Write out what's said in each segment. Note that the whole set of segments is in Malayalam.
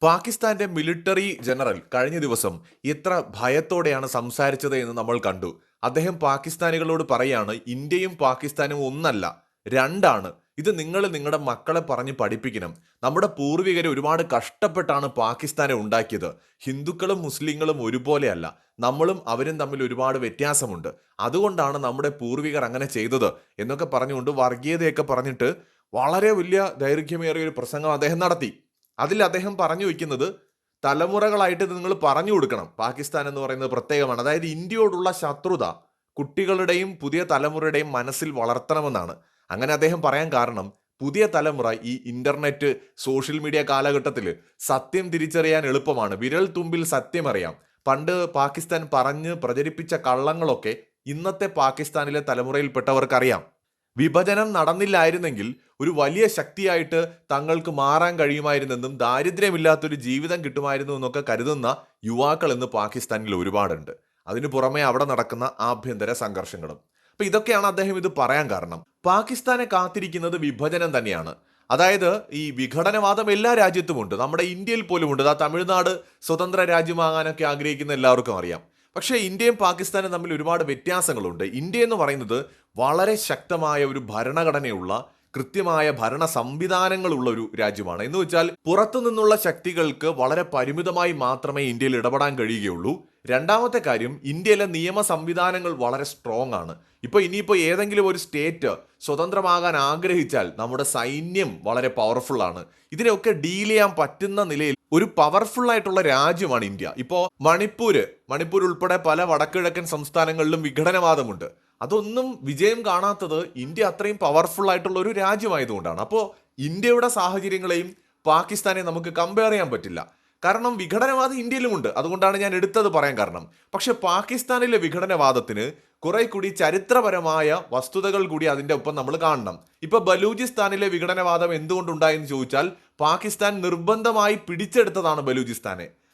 പാകിസ്ഥാന്റെ മിലിട്ടറി ജനറൽ കഴിഞ്ഞ ദിവസം എത്ര ഭയത്തോടെയാണ് സംസാരിച്ചത് എന്ന് നമ്മൾ കണ്ടു. അദ്ദേഹം പാകിസ്ഥാനികളോട് പറയാണ്, ഇന്ത്യയും പാകിസ്ഥാനും ഒന്നല്ല, രണ്ടാണ്. ഇത് നിങ്ങൾ നിങ്ങളുടെ മക്കളെ പറഞ്ഞ് പഠിപ്പിക്കണം. നമ്മുടെ പൂർവികരെ ഒരുപാട് കഷ്ടപ്പെട്ടാണ് പാകിസ്ഥാനെ ഉണ്ടാക്കിയത്. ഹിന്ദുക്കളും മുസ്ലിങ്ങളും ഒരുപോലെയല്ല. നമ്മളും അവരും തമ്മിൽ ഒരുപാട് വ്യത്യാസമുണ്ട്. അതുകൊണ്ടാണ് നമ്മുടെ പൂർവികർ അങ്ങനെ ചെയ്തത് എന്നൊക്കെ പറഞ്ഞുകൊണ്ട് വർഗീയതയൊക്കെ പറഞ്ഞിട്ട് വളരെ വലിയ ദൈർഘ്യമേറിയ ഒരു പ്രസംഗം അദ്ദേഹം നടത്തി. അതിൽ അദ്ദേഹം പറഞ്ഞു വെക്കുന്നത്, തലമുറകളായിട്ട് ഇത് നിങ്ങൾ പറഞ്ഞു കൊടുക്കണം. പാകിസ്ഥാൻ എന്ന് പറയുന്നത് പ്രത്യേകമാണ്. അതായത് ഇന്ത്യയോടുള്ള ശത്രുത കുട്ടികളുടെയും പുതിയ തലമുറയുടെയും മനസ്സിൽ വളർത്തണമെന്നാണ്. അങ്ങനെ അദ്ദേഹം പറയാൻ കാരണം, പുതിയ തലമുറ ഈ ഇന്റർനെറ്റ് സോഷ്യൽ മീഡിയ കാലഘട്ടത്തിൽ സത്യം തിരിച്ചറിയാൻ എളുപ്പമാണ്. വിരൽ തുമ്പിൽ സത്യം അറിയാം. പണ്ട് പാകിസ്ഥാൻ പറഞ്ഞ് പ്രചരിപ്പിച്ച കള്ളങ്ങളൊക്കെ ഇന്നത്തെ പാകിസ്ഥാനിലെ തലമുറയിൽപ്പെട്ടവർക്കറിയാം. വിഭജനം നടന്നില്ലായിരുന്നെങ്കിൽ ഒരു വലിയ ശക്തിയായിട്ട് തങ്ങൾക്ക് മാറാൻ കഴിയുമായിരുന്നെന്നും ദാരിദ്ര്യമില്ലാത്തൊരു ജീവിതം കിട്ടുമായിരുന്നു എന്നൊക്കെ കരുതുന്ന യുവാക്കൾ ഇന്ന് പാകിസ്ഥാനിൽ ഒരുപാടുണ്ട്. അതിനു പുറമെ അവിടെ നടക്കുന്ന ആഭ്യന്തര സംഘർഷങ്ങളും. അപ്പൊ ഇതൊക്കെയാണ് അദ്ദേഹം ഇത് പറയാൻ കാരണം. പാകിസ്ഥാനെ കാത്തിരിക്കുന്നത് വിഭജനം തന്നെയാണ്. അതായത് ഈ വിഘടനവാദം എല്ലാ രാജ്യത്തുമുണ്ട്, നമ്മുടെ ഇന്ത്യയിൽ പോലും ഉണ്ട്. തമിഴ്നാട് സ്വതന്ത്ര രാജ്യമാകാനൊക്കെ ആഗ്രഹിക്കുന്ന എല്ലാവർക്കും അറിയാം. പക്ഷേ ഇന്ത്യയും പാകിസ്ഥാനും തമ്മിൽ ഒരുപാട് വ്യത്യാസങ്ങളുണ്ട്. ഇന്ത്യ എന്ന് പറയുന്നത് വളരെ ശക്തമായ ഒരു ഭരണഘടനയുള്ള, കൃത്യമായ ഭരണ സംവിധാനങ്ങളുള്ള ഒരു രാജ്യമാണ്. എന്ന് വെച്ചാൽ പുറത്തു നിന്നുള്ള ശക്തികൾക്ക് വളരെ പരിമിതമായി മാത്രമേ ഇന്ത്യയിൽ ഇടപെടാൻ കഴിയുകയുള്ളൂ. രണ്ടാമത്തെ കാര്യം, ഇന്ത്യയിലെ നിയമ സംവിധാനങ്ങൾ വളരെ സ്ട്രോങ് ആണ്. ഇനിയിപ്പോ ഏതെങ്കിലും ഒരു സ്റ്റേറ്റ് സ്വതന്ത്രമാകാൻ ആഗ്രഹിച്ചാൽ നമ്മുടെ സൈന്യം വളരെ പവർഫുൾ ആണ്. ഇതിനെയൊക്കെ ഡീൽ ചെയ്യാൻ പറ്റുന്ന നിലയിൽ ഒരു പവർഫുൾ ആയിട്ടുള്ള രാജ്യമാണ് ഇന്ത്യ. മണിപ്പൂർ ഉൾപ്പെടെ പല വടക്കിഴക്കൻ സംസ്ഥാനങ്ങളിലും വിഘടനവാദമുണ്ട്. അതൊന്നും വിജയം കാണാത്തത് ഇന്ത്യ അത്രയും പവർഫുൾ ആയിട്ടുള്ള ഒരു രാജ്യമായതുകൊണ്ടാണ്. അപ്പോൾ ഇന്ത്യയുടെ സാഹചര്യങ്ങളെയും പാകിസ്ഥാനെ നമുക്ക് കമ്പയർ ചെയ്യാൻ പറ്റില്ല. കാരണം വിഘടനവാദം ഇന്ത്യയിലുമുണ്ട്. അതുകൊണ്ടാണ് ഞാൻ എടുത്തത് പറയാൻ കാരണം. പക്ഷെ പാകിസ്ഥാനിലെ വിഘടനവാദത്തിന് കുറെ കൂടി ചരിത്രപരമായ വസ്തുതകൾ കൂടി അതിന്റെ ഒപ്പം നമ്മൾ കാണണം. ബലൂചിസ്ഥാനിലെ വിഘടനവാദം എന്തുകൊണ്ടുണ്ടായെന്ന് ചോദിച്ചാൽ, പാകിസ്ഥാൻ നിർബന്ധമായി പിടിച്ചെടുത്തതാണ്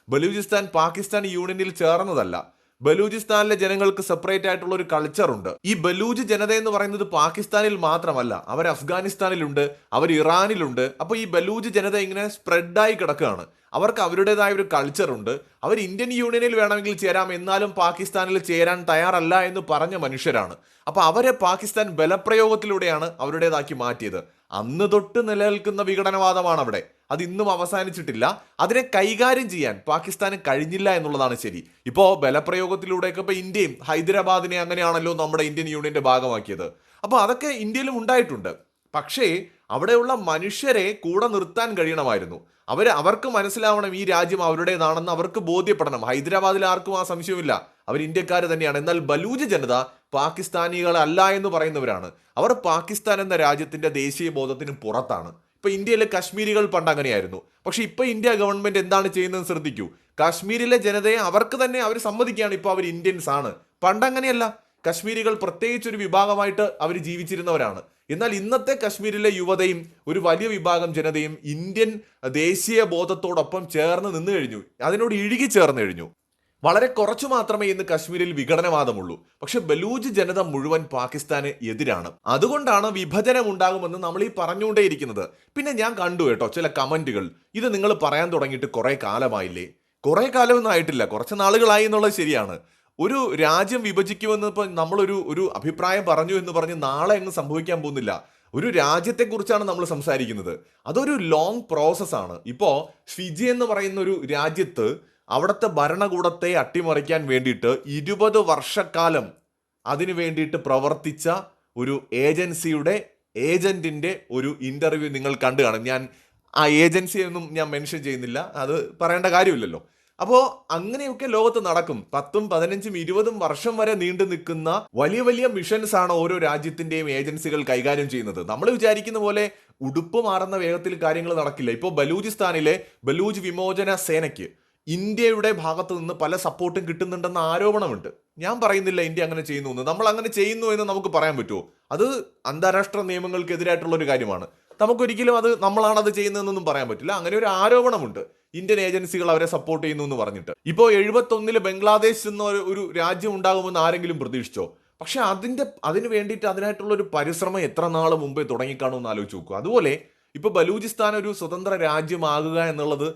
ബലൂചിസ്ഥാൻ പാകിസ്ഥാൻ യൂണിയനിൽ ചേർന്നതല്ല. ബലൂചിസ്ഥാനിലെ ജനങ്ങൾക്ക് സെപ്പറേറ്റ് ആയിട്ടുള്ള ഒരു കൾച്ചർ ഉണ്ട്. ഈ ബലൂജ് ജനത എന്ന് പറയുന്നത് പാകിസ്ഥാനിൽ മാത്രമല്ല, അവർ അഫ്ഗാനിസ്ഥാനിലുണ്ട്, അവർ ഇറാനിലുണ്ട്. അപ്പോൾ ഈ ബലൂജ് ജനത ഇങ്ങനെ സ്പ്രെഡായി കിടക്കുകയാണ്. അവർക്ക് അവരുടേതായ ഒരു കൾച്ചർ ഉണ്ട്. അവർ ഇന്ത്യൻ യൂണിയനിൽ വേണമെങ്കിൽ ചേരാം, എന്നാലും പാകിസ്ഥാനിൽ ചേരാൻ തയ്യാറല്ല എന്ന് പറഞ്ഞ മനുഷ്യരാണ്. അപ്പൊ അവരെ പാകിസ്ഥാൻ ബലപ്രയോഗത്തിലൂടെയാണ് അവരുടേതാക്കി മാറ്റിയത്. അന്ന് തൊട്ട് നിലനിൽക്കുന്ന വിഘടനവാദമാണ് അവിടെ. അത് ഇന്നും അവസാനിച്ചിട്ടില്ല. അതിനെ കൈകാര്യം ചെയ്യാൻ പാകിസ്ഥാന് കഴിഞ്ഞില്ല എന്നുള്ളതാണ് ശരി. ബലപ്രയോഗത്തിലൂടെയൊക്കെ ഇന്ത്യയും ഹൈദരാബാദിനെ അങ്ങനെയാണല്ലോ നമ്മുടെ ഇന്ത്യൻ യൂണിയന്റെ ഭാഗമാക്കിയത്. അപ്പോൾ അതൊക്കെ ഇന്ത്യയിലും ഉണ്ടായിട്ടുണ്ട്. പക്ഷേ അവിടെയുള്ള മനുഷ്യരെ കൂടെ നിർത്താൻ കഴിയണമായിരുന്നു. അവർക്ക് മനസ്സിലാവണം ഈ രാജ്യം അവരുടേതാണെന്ന് അവർക്ക് ബോധ്യപ്പെടണം. ഹൈദരാബാദിൽ ആർക്കും ആ സംശയമില്ല, അവർ ഇന്ത്യക്കാർ തന്നെയാണ്. എന്നാൽ ബലൂജ് ജനത പാകിസ്ഥാനികളല്ല എന്ന് പറയുന്നവരാണ്. അവർ പാകിസ്ഥാൻ എന്ന രാജ്യത്തിന്റെ ദേശീയ ബോധത്തിന് പുറത്താണ്. ഇന്ത്യയിലെ കശ്മീരികൾ പണ്ട് അങ്ങനെയായിരുന്നു. പക്ഷെ ഇന്ത്യ ഗവൺമെന്റ് എന്താണ് ചെയ്യുന്നത് ശ്രദ്ധിക്കൂ. കാശ്മീരിലെ ജനതയെ അവർക്ക് തന്നെ അവർ സമ്മതിക്കുകയാണ്, അവർ ഇന്ത്യൻസ് ആണ്. പണ്ട് അങ്ങനെയല്ല. കശ്മീരികൾ പ്രത്യേകിച്ച് ഒരു വിഭാഗമായിട്ട് അവർ ജീവിച്ചിരുന്നവരാണ്. എന്നാൽ ഇന്നത്തെ കശ്മീരിലെ യുവതയും ഒരു വലിയ വിഭാഗം ജനതയും ഇന്ത്യൻ ദേശീയ ബോധത്തോടൊപ്പം ചേർന്ന് നിന്നു കഴിഞ്ഞു, അതിനോട് ഇഴുകി ചേർന്ന് കഴിഞ്ഞു. വളരെ കുറച്ചു മാത്രമേ ഇന്ന് കശ്മീരിൽ വിഘടനവാദമുള്ളൂ. പക്ഷെ ബലൂജ് ജനത മുഴുവൻ പാകിസ്ഥാന് എതിരാണ്. അതുകൊണ്ടാണ് വിഭജനം ഉണ്ടാകുമെന്ന് നമ്മൾ ഈ പറഞ്ഞുകൊണ്ടേയിരിക്കുന്നത്. പിന്നെ ഞാൻ കണ്ടു കേട്ടോ ചില കമന്റുകൾ, ഇത് നിങ്ങൾ പറയാൻ തുടങ്ങിയിട്ട് കുറെ കാലമായില്ലേ? കുറെ കാലമൊന്നും ആയിട്ടില്ല, കുറച്ച് നാളുകളായി എന്നുള്ളത് ശരിയാണ്. ഒരു രാജ്യം വിഭജിക്കുമെന്ന് നമ്മളൊരു അഭിപ്രായം പറഞ്ഞു എന്ന് പറഞ്ഞ് നാളെ അങ്ങ് സംഭവിക്കാൻ പോകുന്നില്ല. ഒരു രാജ്യത്തെക്കുറിച്ചാണ് നമ്മൾ സംസാരിക്കുന്നത്. അതൊരു ലോങ് പ്രോസസ്സാണ്. ഫിജി എന്ന് പറയുന്ന ഒരു രാജ്യത്ത് അവിടുത്തെ ഭരണകൂടത്തെ അട്ടിമറിക്കാൻ വേണ്ടിയിട്ട് 20 വർഷക്കാലം അതിനു വേണ്ടിയിട്ട് പ്രവർത്തിച്ച ഒരു ഏജന്റിന്റെ ഒരു ഇന്റർവ്യൂ നിങ്ങൾ കണ്ടു കാണും. ഞാൻ ആ ഏജൻസിയൊന്നും ഞാൻ മെൻഷൻ ചെയ്യുന്നില്ല, അത് പറയേണ്ട കാര്യമില്ലല്ലോ. അപ്പോൾ അങ്ങനെയൊക്കെ ലോകത്ത് നടക്കും. 10, 15, 20 വർഷം വരെ നീണ്ടു നിൽക്കുന്ന വലിയ വലിയ മിഷൻസ് ആണ് ഓരോ രാജ്യത്തിന്റെയും ഏജൻസികൾ കൈകാര്യം ചെയ്യുന്നത്. നമ്മൾ വിചാരിക്കുന്ന പോലെ ഉടുപ്പ് മാറുന്ന വേഗത്തിൽ കാര്യങ്ങൾ നടക്കില്ല. ബലൂചിസ്ഥാനിലെ ബലൂജ് വിമോചന സേനയ്ക്ക് ഇന്ത്യയുടെ ഭാഗത്ത് നിന്ന് പല സപ്പോർട്ടും കിട്ടുന്നുണ്ടെന്ന ആരോപണമുണ്ട്. ഞാൻ പറയുന്നില്ല ഇന്ത്യ അങ്ങനെ ചെയ്യുന്നു എന്ന്. നമ്മൾ അങ്ങനെ ചെയ്യുന്നു എന്ന് നമുക്ക് പറയാൻ പറ്റുമോ? അത് അന്താരാഷ്ട്ര നിയമങ്ങൾക്കെതിരായിട്ടുള്ള ഒരു കാര്യമാണ്. നമുക്കൊരിക്കലും നമ്മളാണ് അത് ചെയ്യുന്നതെന്നൊന്നും പറയാൻ പറ്റില്ല. അങ്ങനെ ഒരു ആരോപണമുണ്ട്, ഇന്ത്യൻ ഏജൻസികൾ അവരെ സപ്പോർട്ട് ചെയ്യുന്നു എന്ന് പറഞ്ഞിട്ട്. 71 ബംഗ്ലാദേശ് എന്ന ഒരു രാജ്യം ഉണ്ടാകുമെന്ന് ആരെങ്കിലും പ്രതീക്ഷിച്ചോ? പക്ഷെ അതിന് വേണ്ടിയിട്ട് അതിനായിട്ടുള്ള ഒരു പരിശ്രമം എത്ര നാൾ മുമ്പേ തുടങ്ങിക്കാണുമെന്ന് ആലോചിച്ച് നോക്കുക. അതുപോലെ ബലൂചിസ്ഥാൻ ഒരു സ്വതന്ത്ര രാജ്യമാകുക എന്നുള്ളത്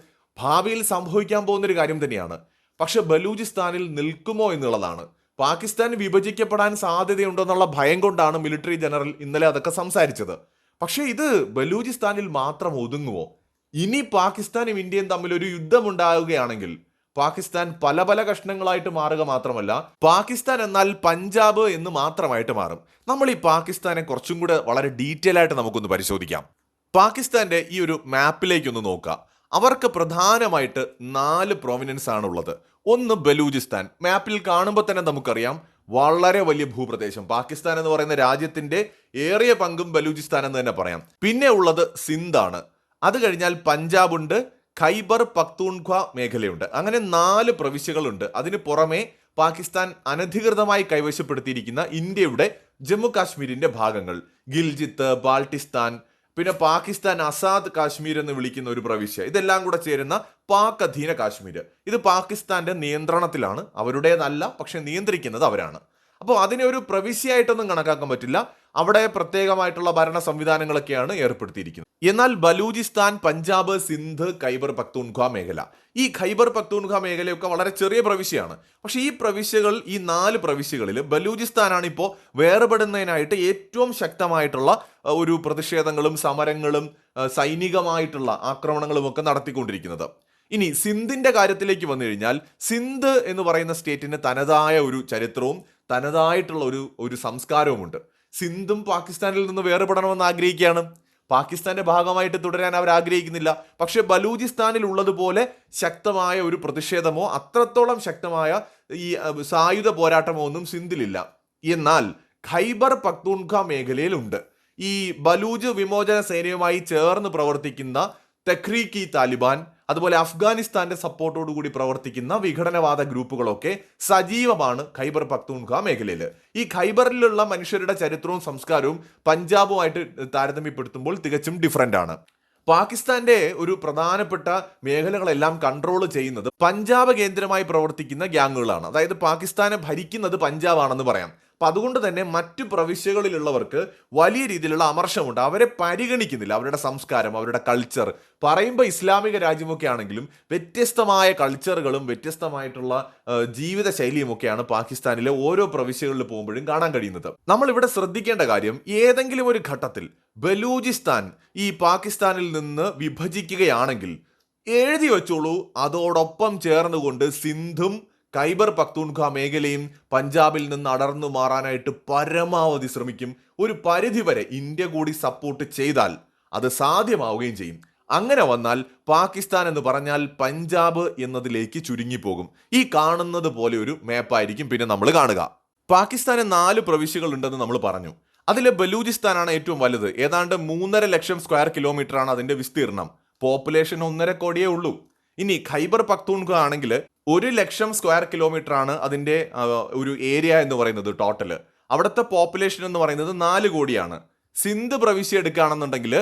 ഭാവിയിൽ സംഭവിക്കാൻ പോകുന്നൊരു കാര്യം തന്നെയാണ്. പക്ഷെ ബലൂചിസ്ഥാനിൽ നിൽക്കുമോ എന്നുള്ളതാണ്. പാകിസ്ഥാൻ വിഭജിക്കപ്പെടാൻ സാധ്യതയുണ്ടോ എന്നുള്ള ഭയം കൊണ്ടാണ് മിലിറ്ററി ജനറൽ ഇന്നലെ അതൊക്കെ സംസാരിച്ചത്. പക്ഷേ ഇത് ബലൂചിസ്ഥാനിൽ മാത്രം ഒതുങ്ങുമോ? ഇനി പാകിസ്ഥാനും ഇന്ത്യയും തമ്മിൽ ഒരു യുദ്ധമുണ്ടാവുകയാണെങ്കിൽ പാകിസ്ഥാൻ പല പല കഷ്ണങ്ങളായിട്ട് മാറുക മാത്രമല്ല, പാകിസ്ഥാൻ എന്നാൽ പഞ്ചാബ് എന്ന് മാത്രമായിട്ട് മാറും. നമ്മൾ ഈ പാകിസ്ഥാനെ കുറച്ചും കൂടെ വളരെ ഡീറ്റെയിൽ ആയിട്ട് നമുക്കൊന്ന് പരിശോധിക്കാം. പാകിസ്ഥാന്റെ ഈ ഒരു മാപ്പിലേക്കൊന്ന് നോക്കുക. അവർക്ക് പ്രധാനമായിട്ട് 4 പ്രൊവിനൻസ് ആണുള്ളത്. ഒന്ന് ബലൂചിസ്ഥാൻ. മാപ്പിൽ കാണുമ്പോൾ തന്നെ നമുക്കറിയാം വളരെ വലിയ ഭൂപ്രദേശം. പാകിസ്ഥാൻ എന്ന് പറയുന്ന രാജ്യത്തിന്റെ ഏറിയ പങ്കും ബലൂചിസ്ഥാൻ എന്ന് തന്നെ പറയാം. പിന്നെ ഉള്ളത് സിന്ധാണ്. അത് കഴിഞ്ഞാൽ പഞ്ചാബ് ഉണ്ട്, ഖൈബർ പക്തൂൺഖ്വ മേഖലയുണ്ട്. അങ്ങനെ 4 പ്രവിശ്യകളുണ്ട്. അതിന് പുറമെ പാകിസ്ഥാൻ അനധികൃതമായി കൈവശപ്പെടുത്തിയിരിക്കുന്ന ഇന്ത്യയുടെ ജമ്മു കാശ്മീരിന്റെ ഭാഗങ്ങൾ, ഗിൽജിത്ത്, ബാൾട്ടിസ്ഥാൻ, പിന്നെ പാകിസ്ഥാൻ ആസാദ് കാശ്മീർ എന്ന് വിളിക്കുന്ന ഒരു പ്രവിശ്യ, ഇതെല്ലാം കൂടെ ചേരുന്ന പാക് അധീന കാശ്മീർ. ഇത് പാകിസ്ഥാന്റെ നിയന്ത്രണത്തിലാണ്, അവരുടേതല്ല, പക്ഷെ നിയന്ത്രിക്കുന്നത് അവരാണ്. അപ്പോൾ അതിനെ ഒരു പ്രവിശ്യയായിട്ടൊന്നും കണക്കാക്കാൻ പറ്റില്ല. അവിടെ പ്രത്യേകമായിട്ടുള്ള ഭരണ സംവിധാനങ്ങളൊക്കെയാണ് ഏർപ്പെടുത്തിയിരിക്കുന്നത്. എന്നാൽ ബലൂചിസ്ഥാൻ, പഞ്ചാബ്, സിന്ധ്, ഖൈബർ പക്തൂൺഖ്വ മേഖല, ഈ ഖൈബർ പക്തൂൺഖ്വ മേഖലയൊക്കെ വളരെ ചെറിയ പ്രവിശ്യയാണ്. പക്ഷേ ഈ പ്രവിശ്യകൾ, ഈ 4 പ്രവിശ്യകളിൽ ബലൂചിസ്ഥാനാണ് ഇപ്പോൾ വേർപെടുന്നതിനായിട്ട് ഏറ്റവും ശക്തമായിട്ടുള്ള ഒരു പ്രതിഷേധങ്ങളും സമരങ്ങളും സൈനികമായിട്ടുള്ള ആക്രമണങ്ങളും ഒക്കെ നടത്തിക്കൊണ്ടിരിക്കുന്നത്. ഇനി സിന്ധിന്റെ കാര്യത്തിലേക്ക് വന്നു കഴിഞ്ഞാൽ, സിന്ധ് എന്ന് പറയുന്ന സ്റ്റേറ്റിന് തനതായ ഒരു ചരിത്രവും തനതായിട്ടുള്ള ഒരു സംസ്കാരവുമുണ്ട്. സിന്ധും പാകിസ്ഥാനിൽ നിന്ന് വേർപെടണമെന്ന് ആഗ്രഹിക്കുകയാണ്. പാകിസ്ഥാന്റെ ഭാഗമായിട്ട് തുടരാൻ അവർ ആഗ്രഹിക്കുന്നില്ല. പക്ഷെ ബലൂചിസ്ഥാനിൽ ഉള്ളതുപോലെ ശക്തമായ ഒരു പ്രതിഷേധമോ അത്രത്തോളം ശക്തമായ ഈ സായുധ പോരാട്ടമോ ഒന്നും സിന്ധിലില്ല. എന്നാൽ ഖൈബർ പക്തൂൺഖ്വ മേഖലയിലുണ്ട്. ഈ ബലൂജ് വിമോചന സേനയുമായി ചേർന്ന് പ്രവർത്തിക്കുന്ന തെഹ്രീക്ക് ഇ താലിബാൻ, അതുപോലെ അഫ്ഗാനിസ്ഥാന്റെ സപ്പോർട്ടോടു കൂടി പ്രവർത്തിക്കുന്ന വിഘടനവാദ ഗ്രൂപ്പുകളൊക്കെ സജീവമാണ് ഖൈബർ പക്തൂൺഖ്വ മേഖലയിൽ. ഈ ഖൈബറിലുള്ള മനുഷ്യരുടെ ചരിത്രവും സംസ്കാരവും പഞ്ചാബുമായിട്ട് താരതമ്യപ്പെടുത്തുമ്പോൾ തികച്ചും ഡിഫറൻ്റ് ആണ്. പാകിസ്ഥാന്റെ ഒരു പ്രധാനപ്പെട്ട മേഖലകളെല്ലാം കൺട്രോൾ ചെയ്യുന്നത് പഞ്ചാബ് കേന്ദ്രമായി പ്രവർത്തിക്കുന്ന ഗ്യാങ്ങുകളാണ്. അതായത് പാകിസ്ഥാനെ ഭരിക്കുന്നത് പഞ്ചാബാണെന്ന് പറയാം. അപ്പം അതുകൊണ്ട് തന്നെ മറ്റു പ്രവിശ്യകളിലുള്ളവർക്ക് വലിയ രീതിയിലുള്ള അമർഷമുണ്ട്. അവരെ പരിഗണിക്കുന്നില്ല. അവരുടെ സംസ്കാരം, അവരുടെ കൾച്ചർ, പറയുമ്പോൾ ഇസ്ലാമിക രാജ്യമൊക്കെ ആണെങ്കിലും വ്യത്യസ്തമായ കൾച്ചറുകളും വ്യത്യസ്തമായിട്ടുള്ള ജീവിത ശൈലിയുമൊക്കെയാണ് പാകിസ്ഥാനിലെ ഓരോ പ്രവിശ്യകളിൽ പോകുമ്പോഴും കാണാൻ കഴിയുന്നത്. നമ്മളിവിടെ ശ്രദ്ധിക്കേണ്ട കാര്യം, ഏതെങ്കിലും ഒരു ഘട്ടത്തിൽ ബലൂചിസ്ഥാൻ ഈ പാകിസ്ഥാനിൽ നിന്ന് വിഭജിക്കുകയാണെങ്കിൽ എഴുതി വെച്ചോളൂ, അതോടൊപ്പം ചേർന്നുകൊണ്ട് സിന്ധും ഖൈബർ പക്തൂൺഖ്വ മേഖലയും പഞ്ചാബിൽ നിന്ന് അടർന്നു മാറാനായിട്ട് പരമാവധി ശ്രമിക്കും. ഒരു പരിധിവരെ ഇന്ത്യ കൂടി സപ്പോർട്ട് ചെയ്താൽ അത് സാധ്യമാവുകയും ചെയ്യും. അങ്ങനെ വന്നാൽ പാകിസ്ഥാൻ എന്ന് പറഞ്ഞാൽ പഞ്ചാബ് എന്നതിലേക്ക് ചുരുങ്ങിപ്പോകും. ഈ കാണുന്നത് പോലെ ഒരു മാപ്പായിരിക്കും പിന്നെ നമ്മൾ കാണുക. പാകിസ്ഥാന് 4 പ്രവിശ്യകൾ ഉണ്ടെന്ന് നമ്മൾ പറഞ്ഞു. അതിലെ ബലൂചിസ്ഥാനാണ് ഏറ്റവും വലുത്. ഏതാണ്ട് 3.5 ലക്ഷം സ്ക്വയർ കിലോമീറ്റർ ആണ് അതിന്റെ വിസ്തീർണം. പോപ്പുലേഷൻ 1.5 കോടിയേ ഉള്ളൂ. ഇനി ഖൈബർ പക്തൂൺഖ്വ ആണെങ്കിൽ 1 ലക്ഷം സ്ക്വയർ കിലോമീറ്റർ ആണ് അതിന്റെ ഒരു ഏരിയ എന്ന് പറയുന്നത് ടോട്ടൽ. അവിടുത്തെ പോപ്പുലേഷൻ എന്ന് പറയുന്നത് 4 കോടിയാണ്. സിന്ധ് പ്രവിശ്യ എടുക്കുകയാണെന്നുണ്ടെങ്കിൽ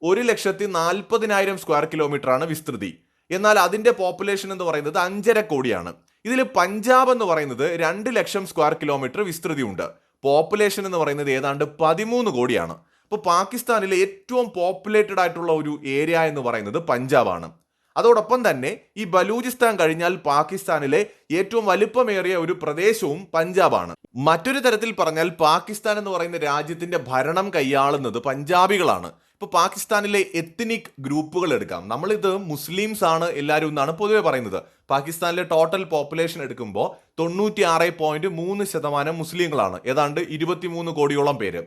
1,40,000 സ്ക്വയർ കിലോമീറ്റർ ആണ് വിസ്തൃതി. എന്നാൽ അതിന്റെ പോപ്പുലേഷൻ എന്ന് പറയുന്നത് 5.5 കോടിയാണ്. ഇതിൽ പഞ്ചാബ് എന്ന് പറയുന്നത് 2 ലക്ഷം സ്ക്വയർ കിലോമീറ്റർ വിസ്തൃതി ഉണ്ട്. പോപ്പുലേഷൻ എന്ന് പറയുന്നത് ഏതാണ്ട് 13 കോടിയാണ്. അപ്പോൾ പാകിസ്ഥാനിലെ ഏറ്റവും പോപ്പുലേറ്റഡ് ആയിട്ടുള്ള ഒരു ഏരിയ എന്ന് പറയുന്നത് പഞ്ചാബാണ്. അതോടൊപ്പം തന്നെ ഈ ബലൂചിസ്ഥാൻ കഴിഞ്ഞാൽ പാകിസ്ഥാനിലെ ഏറ്റവും വലുപ്പമേറിയ ഒരു പ്രദേശവും പഞ്ചാബാണ്. മറ്റൊരു തരത്തിൽ പറഞ്ഞാൽ പാകിസ്ഥാൻ എന്ന് പറയുന്ന രാജ്യത്തിന്റെ ഭരണം കൈയാളുന്നത് പഞ്ചാബികളാണ്. ഇപ്പൊ പാകിസ്ഥാനിലെ എത്നിക് ഗ്രൂപ്പുകൾ എടുക്കാം. നമ്മളിത് മുസ്ലിംസ് ആണ് എല്ലാവരും എന്നാണ് പൊതുവെ പറയുന്നത്. പാകിസ്ഥാനിലെ ടോട്ടൽ പോപ്പുലേഷൻ എടുക്കുമ്പോൾ 96.3% മുസ്ലിങ്ങളാണ്. ഏതാണ്ട് 23 കോടിയോളം പേര്.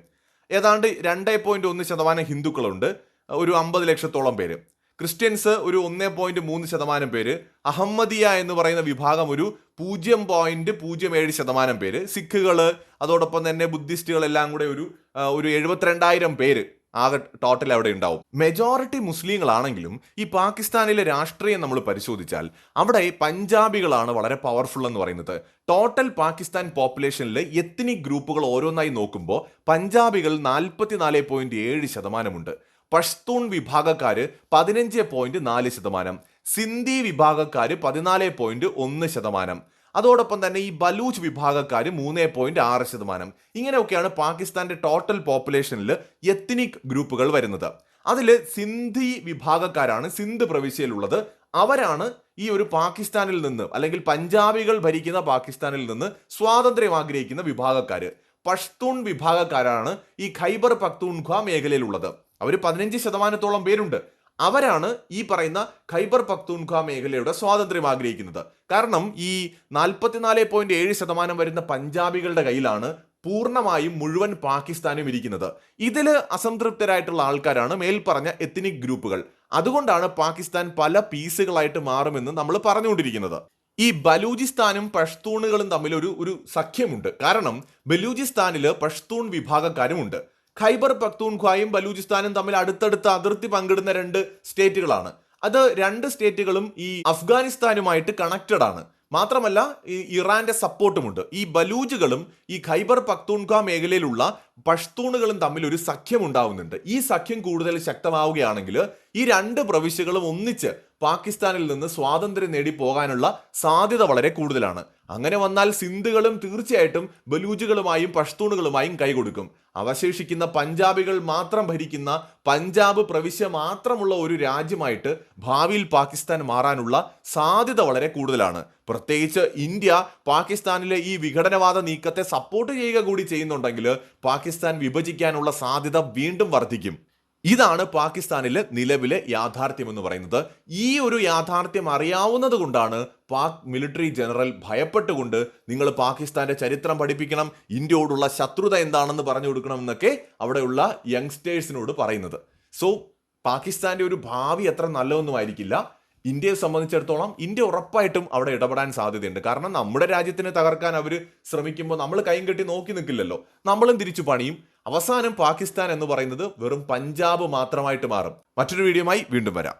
ഏതാണ്ട് 2.1% ഹിന്ദുക്കളുണ്ട്, ഒരു 50 ലക്ഷത്തോളം പേര്. ക്രിസ്ത്യൻസ് ഒരു 1.3% പേര്. അഹമ്മദിയ എന്ന് പറയുന്ന വിഭാഗം ഒരു 0.07% പേര്. സിഖുകൾ, അതോടൊപ്പം തന്നെ ബുദ്ധിസ്റ്റുകൾ എല്ലാം കൂടെ ഒരു 72,000 പേര് ആകെ ടോട്ടൽ അവിടെ ഉണ്ടാവും. മെജോറിറ്റി മുസ്ലിങ്ങളാണെങ്കിലും ഈ പാകിസ്ഥാനിലെ രാഷ്ട്രീയം നമ്മൾ പരിശോധിച്ചാൽ അവിടെ പഞ്ചാബികളാണ് വളരെ പവർഫുൾ എന്ന് പറയുന്നത്. ടോട്ടൽ പാകിസ്ഥാൻ പോപ്പുലേഷനിൽ എത്നിക് ഗ്രൂപ്പുകൾ ഓരോന്നായി നോക്കുമ്പോൾ പഞ്ചാബികൾ 44.7% ഉണ്ട്. പഷ്തൂൺ വിഭാഗക്കാര് 15.4%, സിന്ധി വിഭാഗക്കാര് 14.1%, അതോടൊപ്പം തന്നെ ഈ ബലൂച്ച് വിഭാഗക്കാര് 3.6%. ഇങ്ങനെയൊക്കെയാണ് പാകിസ്ഥാന്റെ ടോട്ടൽ പോപ്പുലേഷനിൽ എത്നിക് ഗ്രൂപ്പുകൾ വരുന്നത്. അതിൽ സിന്ധി വിഭാഗക്കാരാണ് സിന്ധ് പ്രവിശ്യയിലുള്ളത്. അവരാണ് ഈ ഒരു പാകിസ്ഥാനിൽ നിന്ന് അല്ലെങ്കിൽ പഞ്ചാബികൾ ഭരിക്കുന്ന പാകിസ്ഥാനിൽ നിന്ന് സ്വാതന്ത്ര്യം ആഗ്രഹിക്കുന്ന വിഭാഗക്കാര്. പഷ്തൂൺ വിഭാഗക്കാരാണ് ഈ ഖൈബർ പക്തൂൺഖ്വ മേഖലയിലുള്ളത്. അവർ 15% പേരുണ്ട്. അവരാണ് ഈ പറയുന്ന ഖൈബർ പക്തൂൺഖ്വ മേഖലയുടെ സ്വാതന്ത്ര്യം ആഗ്രഹിക്കുന്നത്. കാരണം ഈ 44.7% വരുന്ന പഞ്ചാബികളുടെ കയ്യിലാണ് പൂർണ്ണമായും മുഴുവൻ പാകിസ്ഥാനും ഇരിക്കുന്നത്. ഇതില് അസംതൃപ്തരായിട്ടുള്ള ആൾക്കാരാണ് മേൽപ്പറഞ്ഞ എത്നിക് ഗ്രൂപ്പുകൾ. അതുകൊണ്ടാണ് പാകിസ്ഥാൻ പല പീസുകളായിട്ട് മാറുമെന്ന് നമ്മൾ പറഞ്ഞുകൊണ്ടിരിക്കുന്നത്. ഈ ബലൂചിസ്ഥാനും പഷ്തൂണുകളും തമ്മിൽ ഒരു സഖ്യമുണ്ട്. കാരണം ബലൂചിസ്ഥാനില് പഷ്തൂൺ വിഭാഗക്കാരുമുണ്ട്. ഖൈബർ പക്തൂൺഖ്വയും ബലൂചിസ്ഥാനും തമ്മിൽ അടുത്തടുത്ത അതിർത്തി പങ്കിടുന്ന 2 സ്റ്റേറ്റുകളാണ്. അത് 2 സ്റ്റേറ്റുകളും ഈ അഫ്ഗാനിസ്ഥാനുമായിട്ട് കണക്റ്റഡ് ആണ്. മാത്രമല്ല ഈ ഇറാന്റെ സപ്പോർട്ടുമുണ്ട്. ഈ ബലൂജുകളും ഈ ഖൈബർ പക്തൂൺഖ്വ മേഖലയിലുള്ള പഷ്തൂണുകളും തമ്മിൽ ഒരു സഖ്യം ഉണ്ടാവുന്നുണ്ട്. ഈ സഖ്യം കൂടുതൽ ശക്തമാവുകയാണെങ്കിൽ ഈ 2 പ്രവിശ്യകളും ഒന്നിച്ച് പാകിസ്ഥാനിൽ നിന്ന് സ്വാതന്ത്ര്യം നേടി പോകാനുള്ള സാധ്യത വളരെ കൂടുതലാണ്. അങ്ങനെ വന്നാൽ സിന്ധുകളും തീർച്ചയായിട്ടും ബലൂജുകളുമായും പഷ്തൂണുകളുമായും കൈകൊടുക്കും. അവശേഷിക്കുന്ന പഞ്ചാബികൾ മാത്രം ഭരിക്കുന്ന പഞ്ചാബ് പ്രവിശ്യ മാത്രമുള്ള ഒരു രാജ്യമായിട്ട് ഭാവിയിൽ പാകിസ്ഥാൻ മാറാനുള്ള സാധ്യത വളരെ കൂടുതലാണ്. പ്രത്യേകിച്ച് ഇന്ത്യ പാകിസ്ഥാനിലെ ഈ വിഘടനവാദ നീക്കത്തെ സപ്പോർട്ട് ചെയ്യുക കൂടി ചെയ്യുന്നുണ്ടെങ്കിൽ പാകിസ്ഥാൻ വിഭജിക്കാനുള്ള സാധ്യത വീണ്ടും വർദ്ധിക്കും. ഇതാണ് പാകിസ്ഥാനിലെ നിലവിലെ യാഥാർത്ഥ്യം എന്ന് പറയുന്നത്. ഈ ഒരു യാഥാർത്ഥ്യം അറിയാവുന്നത് കൊണ്ടാണ് പാക് മിലിറ്ററി ജനറൽ ഭയപ്പെട്ടുകൊണ്ട് നിങ്ങൾ പാകിസ്ഥാന്റെ ചരിത്രം പഠിപ്പിക്കണം, ഇന്ത്യയോടുള്ള ശത്രുത എന്താണെന്ന് പറഞ്ഞു കൊടുക്കണം എന്നൊക്കെ അവിടെയുള്ള യങ്സ്റ്റേഴ്സിനോട് പറയുന്നത്. സോ പാകിസ്ഥാന്റെ ഒരു ഭാവി അത്ര നല്ലതൊന്നും ആയിരിക്കില്ല. ഇന്ത്യയെ സംബന്ധിച്ചിടത്തോളം ഇന്ത്യ ഉറപ്പായിട്ടും അവിടെ ഇടപെടാൻ സാധ്യതയുണ്ട്. കാരണം നമ്മുടെ രാജ്യത്തിനെ തകർക്കാൻ അവർ ശ്രമിക്കുമ്പോൾ നമ്മൾ കൈയും കെട്ടി നോക്കി നിൽക്കില്ലല്ലോ, നമ്മളും തിരിച്ചു പണിയും. അവസാനം പാകിസ്ഥാൻ എന്ന് പറയുന്നത് വെറും പഞ്ചാബ് മാത്രമായിട്ട് മാറും. മറ്റൊരു വീഡിയോയുമായി വീണ്ടും വരാം.